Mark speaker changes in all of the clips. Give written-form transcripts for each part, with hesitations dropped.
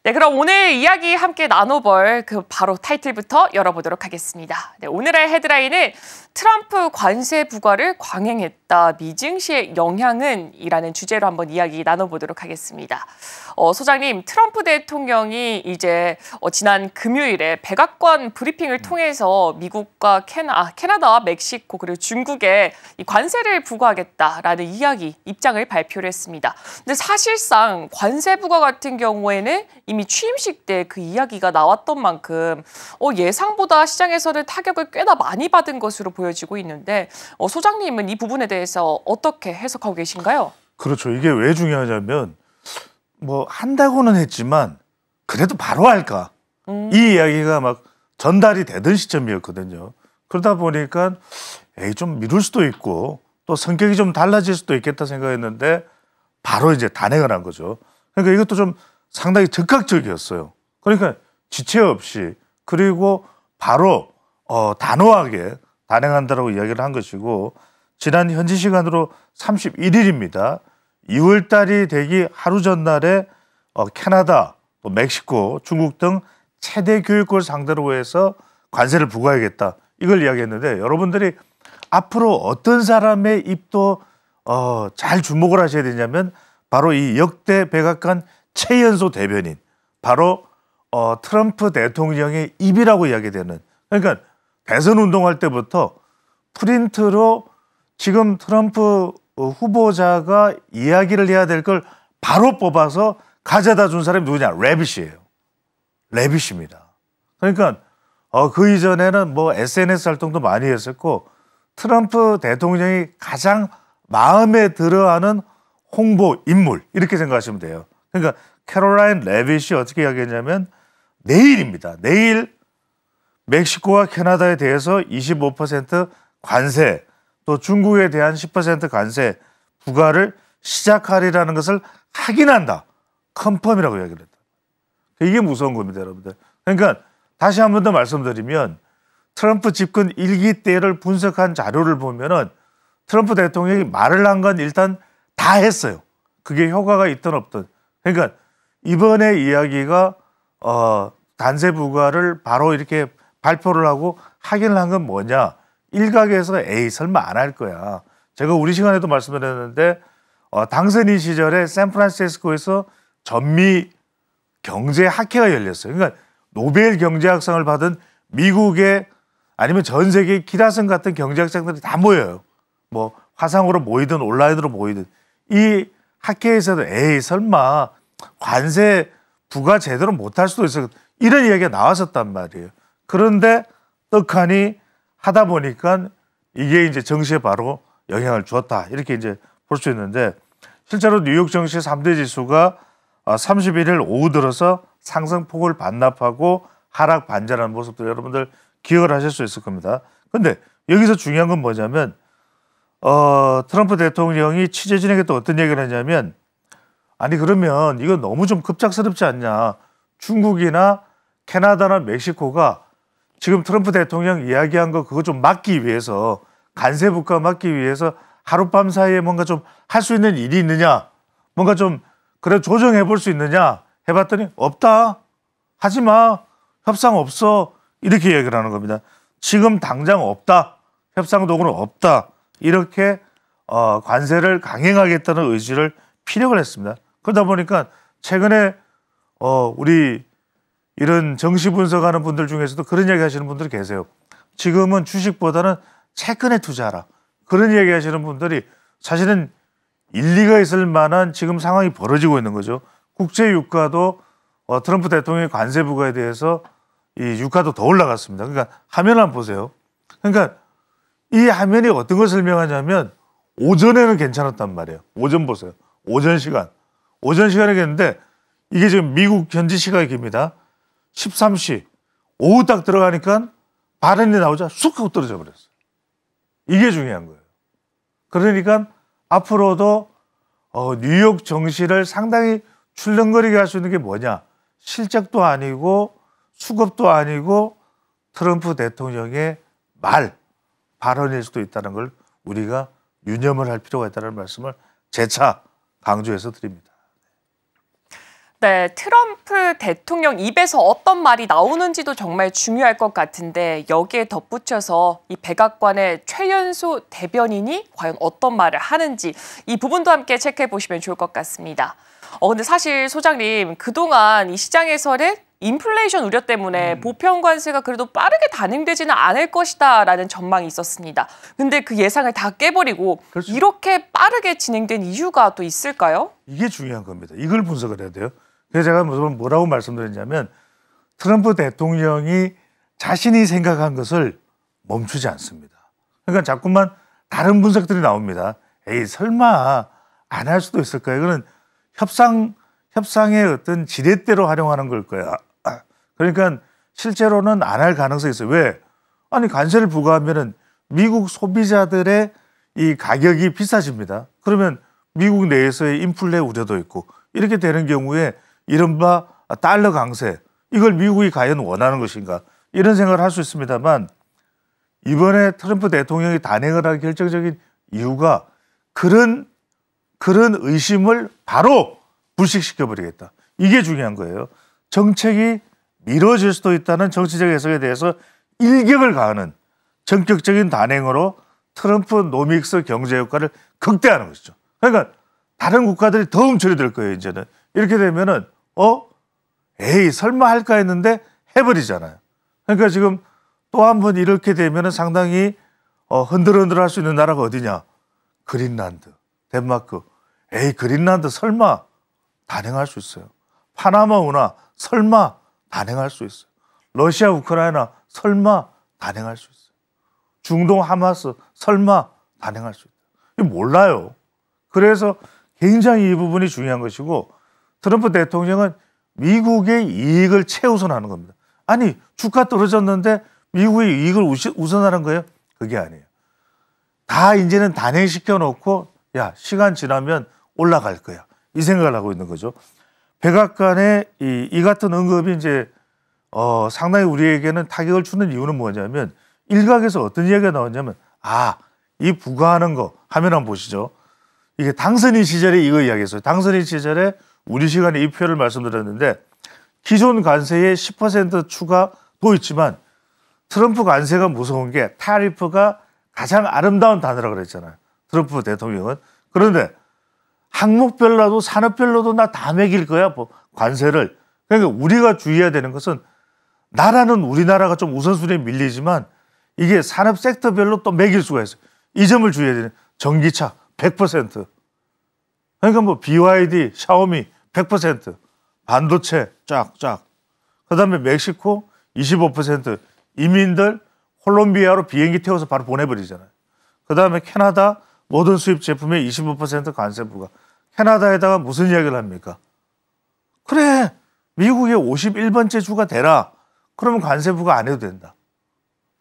Speaker 1: 네, 그럼 오늘 이야기 함께 나눠볼 바로 타이틀부터 열어보도록 하겠습니다. 네, 오늘의 헤드라인은 트럼프 관세 부과를 강행했다. 미증시의 영향은? 이라는 주제로 한번 이야기 나눠보도록 하겠습니다. 소장님, 트럼프 대통령이 이제 지난 금요일에 백악관 브리핑을 통해서 미국과 캐나다, 멕시코 그리고 중국에 이 관세를 부과하겠다라는 입장을 발표를 했습니다. 근데 사실상 관세 부과 같은 경우에는 이미 취임식 때 그 이야기가 나왔던 만큼 예상보다 시장에서는 타격을 꽤나 많이 받은 것으로 보여지고 있는데 소장님은 이 부분에 대해서 어떻게 해석하고 계신가요?
Speaker 2: 그렇죠. 이게 왜 중요하냐면 뭐 한다고는 했지만 그래도 바로 할까? 이 이야기가 막 전달이 되던 시점이었거든요. 그러다 보니까 좀 미룰 수도 있고 또 성격이 좀 달라질 수도 있겠다 생각했는데 바로 이제 단행을 한 거죠. 그러니까 이것도 좀 상당히 적극적이었어요. 그러니까 지체 없이 그리고 바로 단호하게 단행한다라고 이야기를 한 것이고 지난 현지 시간으로 31일입니다. 2월 달이 되기 하루 전날에 캐나다, 또 멕시코, 중국 등 최대 교육국을 상대로 해서 관세를 부과하겠다. 이걸 이야기했는데 여러분들이 앞으로 어떤 사람의 입도 잘 주목을 하셔야 되냐면 바로 이 역대 백악관 최연소 대변인, 바로 트럼프 대통령의 입이라고 이야기되는, 그러니까 대선 운동할 때부터 프린트로 지금 트럼프 후보자가 이야기를 해야 될 걸 바로 뽑아서 가져다 준 사람이 누구냐? 레빗이에요. 레빗입니다. 그러니까 그 이전에는 뭐 SNS 활동도 많이 했었고 트럼프 대통령이 가장 마음에 들어하는 홍보 인물 이렇게 생각하시면 돼요. 그러니까 캐롤라인 레빗이 어떻게 이야기했냐면 내일입니다. 내일 멕시코와 캐나다에 대해서 25% 관세 또 중국에 대한 10% 관세 부과를 시작하리라는 것을 확인한다. 컨펌이라고 이야기를 했다. 이게 무서운 겁니다, 여러분들. 그러니까 다시 한 번 더 말씀드리면 트럼프 집권 1기 때를 분석한 자료를 보면은 트럼프 대통령이 말을 한 건 일단 다 했어요. 그게 효과가 있든 없든. 그러니까 이번에 이야기가 관세 부과를 바로 이렇게 발표를 하고 확인을 한 건 뭐냐. 일각에서 설마 안 할 거야. 제가 우리 시간에도 말씀드렸는데 당선인 시절에 샌프란시스코에서 전미 경제학회가 열렸어요. 그러니까 노벨 경제학상을 받은 미국의 아니면 전 세계 기라성 같은 경제학자들이 다 모여요. 뭐 화상으로 모이든 온라인으로 모이든 이 학회에서도 설마 관세 부과 제대로 못할 수도 있어. 이런 이야기가 나왔었단 말이에요. 그런데 떡하니 하다 보니까 이게 이제 정시에 바로 영향을 주었다. 이렇게 이제 볼 수 있는데 실제로 뉴욕 정시 3대 지수가 31일 오후 들어서 상승폭을 반납하고 하락 반전하는 모습도 여러분들 기억을 하실 수 있을 겁니다. 근데 여기서 중요한 건 뭐냐면 트럼프 대통령이 취재진에게 또 어떤 얘기를 했냐면 아니 그러면 이거 너무 좀 급작스럽지 않냐. 중국이나 캐나다나 멕시코가 지금 트럼프 대통령 이야기한 거 그거 좀 막기 위해서 관세 부과 막기 위해서 하룻밤 사이에 뭔가 좀 할 수 있는 일이 있느냐. 뭔가 좀 그래 조정해 볼 수 있느냐 해봤더니 없다. 하지 마. 협상 없어. 이렇게 얘기를 하는 겁니다. 지금 당장 없다. 협상 도구는 없다. 이렇게 관세를 강행하겠다는 의지를 피력을 했습니다. 그러다 보니까 최근에 우리 이런 정시 분석하는 분들 중에서도 그런 이야기 하시는 분들이 계세요. 지금은 주식보다는 채권에 투자하라. 그런 이야기 하시는 분들이 사실은 일리가 있을 만한 지금 상황이 벌어지고 있는 거죠. 국제 유가도 트럼프 대통령의 관세 부과에 대해서 이 유가도 더 올라갔습니다. 그러니까 화면을 한번 보세요. 그러니까 이 화면이 어떤 걸 설명하냐면 오전에는 괜찮았단 말이에요. 오전 보세요. 오전 시간. 오전 시간이겠는데 이게 지금 미국 현지 시각입니다. 13시. 오후 딱 들어가니까 발언이 나오자 쑥 하고 떨어져 버렸어요. 이게 중요한 거예요. 그러니까 앞으로도 뉴욕 정시를 상당히 출렁거리게 할 수 있는 게 뭐냐. 실적도 아니고 수급도 아니고 트럼프 대통령의 발언일 수도 있다는 걸 우리가 유념을 할 필요가 있다는 말씀을 재차 강조해서 드립니다.
Speaker 1: 네, 트럼프 대통령 입에서 어떤 말이 나오는지도 정말 중요할 것 같은데 여기에 덧붙여서 이 백악관의 최연소 대변인이 과연 어떤 말을 하는지 이 부분도 함께 체크해 보시면 좋을 것 같습니다. 근데 사실 소장님 그동안 이 시장에서는 인플레이션 우려 때문에 보편 관세가 그래도 빠르게 단행되지는 않을 것이다라는 전망이 있었습니다. 근데 그 예상을 다 깨버리고 그렇죠. 이렇게 빠르게 진행된 이유가 또 있을까요?
Speaker 2: 이게 중요한 겁니다. 이걸 분석을 해야 돼요. 그래서 제가 뭐라고 말씀드렸냐면 트럼프 대통령이 자신이 생각한 것을 멈추지 않습니다. 그러니까 자꾸만 다른 분석들이 나옵니다. 에이 설마 안 할 수도 있을까요? 이거는 협상의 어떤 지렛대로 활용하는 걸 거야. 그러니까 실제로는 안 할 가능성이 있어요. 왜? 아니 관세를 부과하면은 미국 소비자들의 이 가격이 비싸집니다. 그러면 미국 내에서의 인플레 우려도 있고 이렇게 되는 경우에 이른바 달러 강세 이걸 미국이 과연 원하는 것인가 이런 생각을 할 수 있습니다만 이번에 트럼프 대통령이 단행을 한 결정적인 이유가 그런 의심을 바로 불식시켜버리겠다. 이게 중요한 거예요. 정책이 미뤄질 수도 있다는 정치적 해석에 대해서 일격을 가하는 전격적인 단행으로 트럼프 노믹스 경제 효과를 극대화하는 것이죠. 그러니까 다른 국가들이 더 움츠러들 거예요. 이제는 이렇게 되면은 에이 설마 할까 했는데 해버리잖아요. 그러니까 지금 또 한 번 이렇게 되면은 상당히 흔들흔들할 수 있는 나라가 어디냐? 그린란드, 덴마크. 에이 그린란드 설마 단행할 수 있어요. 파나마 운하 설마 단행할 수 있어요. 러시아 우크라이나 설마 단행할 수 있어요. 중동 하마스 설마 단행할 수 있어요. 몰라요. 그래서 굉장히 이 부분이 중요한 것이고 트럼프 대통령은 미국의 이익을 최우선하는 겁니다. 아니 주가 떨어졌는데 미국의 이익을 우선하는 거예요? 그게 아니에요. 다 이제는 단행시켜 놓고 야 시간 지나면 올라갈 거야. 이 생각을 하고 있는 거죠. 백악관의 이 같은 언급이 이제 상당히 우리에게는 타격을 주는 이유는 뭐냐면 일각에서 어떤 이야기가 나왔냐면 이 부과하는 거 화면 한번 보시죠. 이게 당선인 시절에 이거 이야기했어요. 당선인 시절에 우리 시간에 이 표를 말씀드렸는데 기존 관세의 10% 추가도 있지만 트럼프 관세가 무서운 게 타리프가 가장 아름다운 단어라고 그랬잖아요. 트럼프 대통령은. 그런데 항목별로도 산업별로도 나 다 매길 거야 관세를. 그러니까 우리가 주의해야 되는 것은 나라는 우리나라가 좀 우선순위에 밀리지만 이게 산업 섹터별로 또 매길 수가 있어요. 이 점을 주의해야 되는 전기차 100%. 그러니까 BYD, 샤오미 100%, 반도체 쫙쫙. 그다음에 멕시코 25%, 이민들 콜롬비아로 비행기 태워서 바로 보내버리잖아요. 그다음에 캐나다 모든 수입 제품에 25% 관세 부과. 캐나다에다가 무슨 이야기를 합니까? 그래 미국의 51번째 주가 되라. 그러면 관세 부과 안 해도 된다.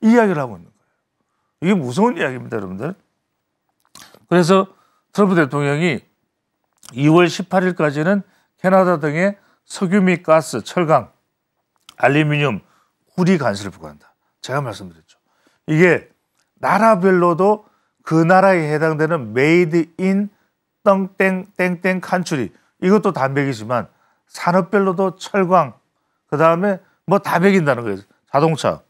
Speaker 2: 이 이야기를 하고 있는 거예요. 이게 무서운 이야기입니다, 여러분들. 그래서 트럼프 대통령이 2월 18일까지는 캐나다 등의 석유 및 가스, 철강, 알루미늄, 구리 관세를 부과한다. 제가 말씀드렸죠. 이게 나라별로도 그 나라에 해당되는 메이드 인 땡땡땡땡 칸츄리 이것도 다 매기지만 산업별로도 철강 그다음에 다 매긴다는 거예요. 자동차.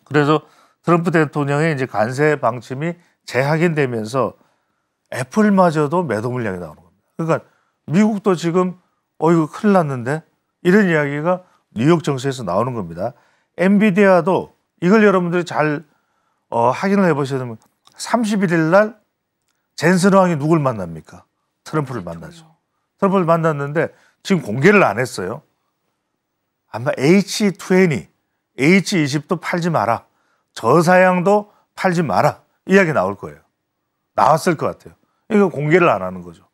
Speaker 2: 그래서 트럼프 대통령의 이제 관세 방침이 재확인되면서 애플마저도 매도 물량이 나오는 겁니다. 그러니까 미국도 지금 이거 큰일 났는데 이런 이야기가 뉴욕 정시에서 나오는 겁니다. 엔비디아도 이걸 여러분들이 잘 확인을 해보셔야 되면 31일 날 젠슨 왕이 누굴 만납니까? 트럼프를 만나죠. 트럼프를 만났는데 지금 공개를 안 했어요. 아마 H20, H20도 팔지 마라. 저사양도 팔지 마라. 이야기 나올 거예요. 나왔을 것 같아요. 이거 공개를 안 하는 거죠.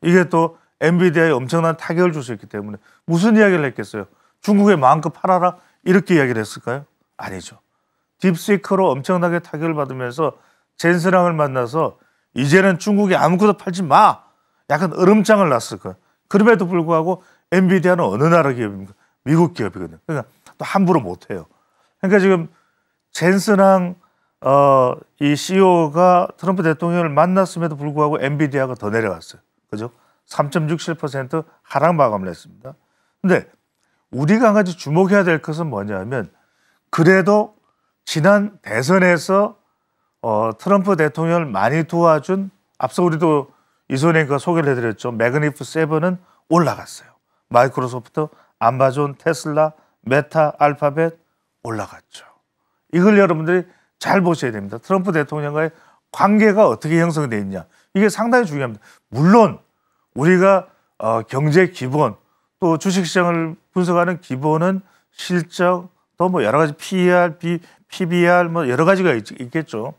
Speaker 2: 이게 또 엔비디아에 엄청난 타격을 줄 수 있기 때문에 무슨 이야기를 했겠어요? 중국에 마음껏 팔아라? 이렇게 이야기를 했을까요? 아니죠. 딥시크로 엄청나게 타격을 받으면서 젠슨왕을 만나서 이제는 중국에 아무것도 팔지 마. 약간 으름장을 놨을 거예요. 그럼에도 불구하고 엔비디아는 어느 나라 기업입니까? 미국 기업이거든요. 그러니까 또 함부로 못해요. 그러니까 지금 젠슨왕 이 CEO가 트럼프 대통령을 만났음에도 불구하고 엔비디아가 더 내려갔어요. 그죠? 3.67% 하락 마감을 했습니다. 근데 우리가 한 가지 주목해야 될 것은 뭐냐면 그래도 지난 대선에서 트럼프 대통령을 많이 도와준 앞서 우리도 이소연과 소개를 해드렸죠. 매그니프 7은 올라갔어요. 마이크로소프트, 아마존, 테슬라, 메타, 알파벳 올라갔죠. 이걸 여러분들이 잘 보셔야 됩니다. 트럼프 대통령과의 관계가 어떻게 형성되어 있냐. 이게 상당히 중요합니다. 물론 우리가 경제 기본 또 주식시장을 분석하는 기본은 실적 또 뭐 여러 가지 PER, PBR 뭐 여러 가지가 있겠죠.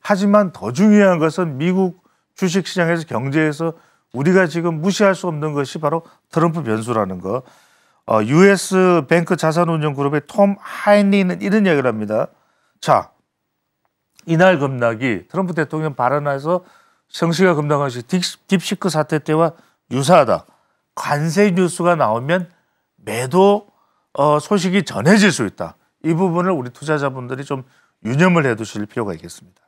Speaker 2: 하지만 더 중요한 것은 미국 주식시장에서 경제에서 우리가 지금 무시할 수 없는 것이 바로 트럼프 변수라는 거. US 뱅크 자산운용그룹의 톰 하인리는 이런 이야기를 합니다. 자, 이날 급락이 트럼프 대통령 발언에서 성시가 급락한 것이 딥시크 사태 때와 유사하다. 관세 뉴스가 나오면 매도 소식이 전해질 수 있다. 이 부분을 우리 투자자분들이 좀 유념을 해두실 필요가 있겠습니다.